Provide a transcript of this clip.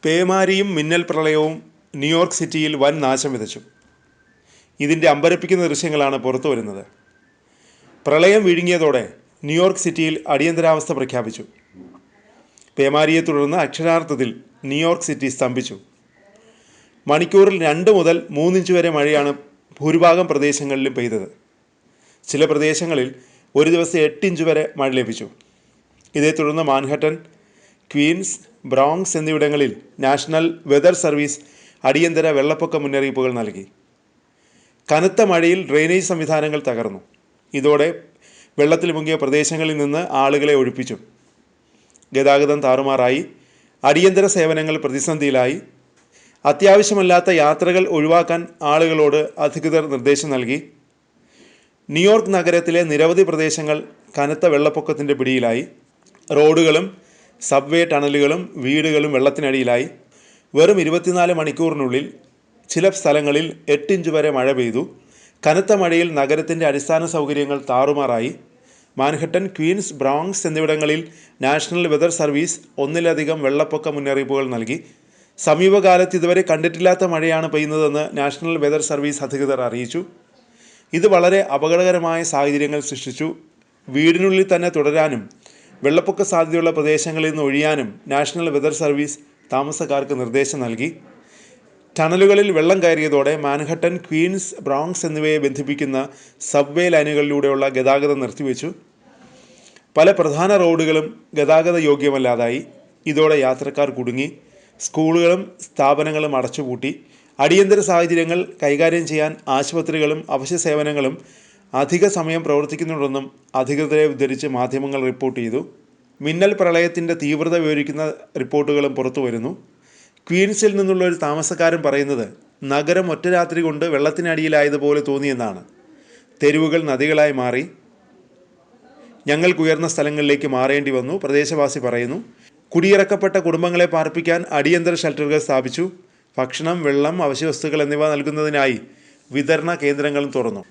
പേമാരിയും മിന്നൽ പ്രളയവും ന്യൂയോർക്ക് സിറ്റിയിൽ വൻ നാശം വിതച്ചു. ഇതിൻ്റെ അമ്പരപ്പിക്കുന്ന ദൃശ്യങ്ങളാണ് പുറത്തു വരുന്നത്. പ്രളയം വിഴുങ്ങിയതോടെ ന്യൂയോർക്ക് സിറ്റിയിൽ അടിയന്തരാവസ്ഥ പ്രഖ്യാപിച്ചു. പേമാരിയെ തുടർന്ന് അക്ഷരാർത്ഥത്തിൽ ന്യൂയോർക്ക് സിറ്റി സ്തംഭിച്ചു. മണിക്കൂറിൽ 2 മുതൽ 3 ഇഞ്ച് വരെ മഴയാണ് ഭൂരിഭാഗം പ്രദേശങ്ങളിലും പെയ്തത്. ചില പ്രദേശങ്ങളിൽ ഒരു ദിവസം 8 ഇഞ്ച് വരെ മഴ ലഭിച്ചു. ഇതേ തുടർന്ന് മാൻഹട്ടൻ, ക്വീൻസ്, ബ്രോങ്സ് എന്നിവിടങ്ങളിൽ നാഷണൽ വെതർ സർവീസ് അടിയന്തര വെള്ളപ്പൊക്ക മുന്നറിയിപ്പുകൾ നൽകി. കനത്ത മഴയിൽ ഡ്രെയിനേജ് സംവിധാനങ്ങൾ തകർന്നു. ഇതോടെ വെള്ളത്തിൽ മുങ്ങിയ പ്രദേശങ്ങളിൽ നിന്ന് ആളുകളെ ഒഴിപ്പിച്ചു. ഗതാഗതം താറുമാറായി. അടിയന്തര സേവനങ്ങൾ പ്രതിസന്ധിയിലായി. അത്യാവശ്യമല്ലാത്ത യാത്രകൾ ഒഴിവാക്കാൻ ആളുകളോട് അധികൃതർ നിർദ്ദേശം നൽകി. ന്യൂയോർക്ക് നഗരത്തിലെ നിരവധി പ്രദേശങ്ങൾ കനത്ത വെള്ളപ്പൊക്കത്തിൻ്റെ പിടിയിലായി. റോഡുകളും സബ്വേ ടണലുകളും വീടുകളും വെള്ളത്തിനടിയിലായി. വെറും 24 മണിക്കൂറിനുള്ളിൽ ചില സ്ഥലങ്ങളിൽ 8 ഇഞ്ച് വരെ മഴ പെയ്തു. കനത്ത മഴയിൽ നഗരത്തിൻ്റെ അടിസ്ഥാന സൗകര്യങ്ങൾ താറുമാറായി. മാൻഹട്ടൻ, ക്വീൻസ്, ബ്രോങ്സ് എന്നിവിടങ്ങളിൽ നാഷണൽ വെതർ സർവീസ് ഒന്നിലധികം വെള്ളപ്പൊക്ക മുന്നറിയിപ്പുകൾ നൽകി. സമീപകാലത്ത് ഇതുവരെ കണ്ടിട്ടില്ലാത്ത മഴയാണ് പെയ്യുന്നതെന്ന് നാഷണൽ വെതർ സർവീസ് അധികൃതർ അറിയിച്ചു. ഇത് വളരെ അപകടകരമായ സാഹചര്യങ്ങൾ സൃഷ്ടിച്ചു. വീടിനുള്ളിൽ തന്നെ തുടരാനും വെള്ളപ്പൊക്ക സാധ്യതയുള്ള പ്രദേശങ്ങളിൽ നിന്ന് ഒഴിയാനും നാഷണൽ വെതർ സർവീസ് താമസക്കാർക്ക് നിർദ്ദേശം നൽകി. ടണലുകളിൽ വെള്ളം കയറിയതോടെ മാൻഹട്ടൻ, ക്വീൻസ്, ബ്രോങ്സ് എന്നിവയെ ബന്ധിപ്പിക്കുന്ന സബ്വേ ലൈനുകളിലൂടെയുള്ള ഗതാഗതം നിർത്തിവെച്ചു. പല പ്രധാന റോഡുകളും ഗതാഗത യോഗ്യമല്ലാതായി. ഇതോടെ യാത്രക്കാർ കുടുങ്ങി. സ്കൂളുകളും സ്ഥാപനങ്ങളും അടച്ചുപൂട്ടി. അടിയന്തര സാഹചര്യങ്ങൾ കൈകാര്യം ചെയ്യാൻ ആശുപത്രികളും അവശ്യ സേവനങ്ങളും അധിക സമയം പ്രവർത്തിക്കുന്നുണ്ടെന്നും അധികൃതരെ ഉദ്ധരിച്ച് മാധ്യമങ്ങൾ റിപ്പോർട്ട് ചെയ്തു. മിന്നൽ പ്രളയത്തിൻ്റെ തീവ്രത വിവരിക്കുന്ന റിപ്പോർട്ടുകളും പുറത്തു വരുന്നു. ക്വീൻസിൽ നിന്നുള്ള ഒരു താമസക്കാരൻ പറയുന്നത് നഗരം ഒറ്റ രാത്രി കൊണ്ട് വെള്ളത്തിനടിയിലായതുപോലെ തോന്നിയെന്നാണ്. തെരുവുകൾ നദികളായി മാറി. ഞങ്ങൾക്ക് ഉയർന്ന സ്ഥലങ്ങളിലേക്ക് മാറേണ്ടി വന്നു, പ്രദേശവാസി പറയുന്നു. കുടിയിറക്കപ്പെട്ട കുടുംബങ്ങളെ പാർപ്പിക്കാൻ അടിയന്തര ഷെൽട്ടറുകൾ സ്ഥാപിച്ചു. ഭക്ഷണം, വെള്ളം, അവശ്യവസ്തുക്കൾ എന്നിവ നൽകുന്നതിനായി വിതരണ കേന്ദ്രങ്ങളും തുറന്നു.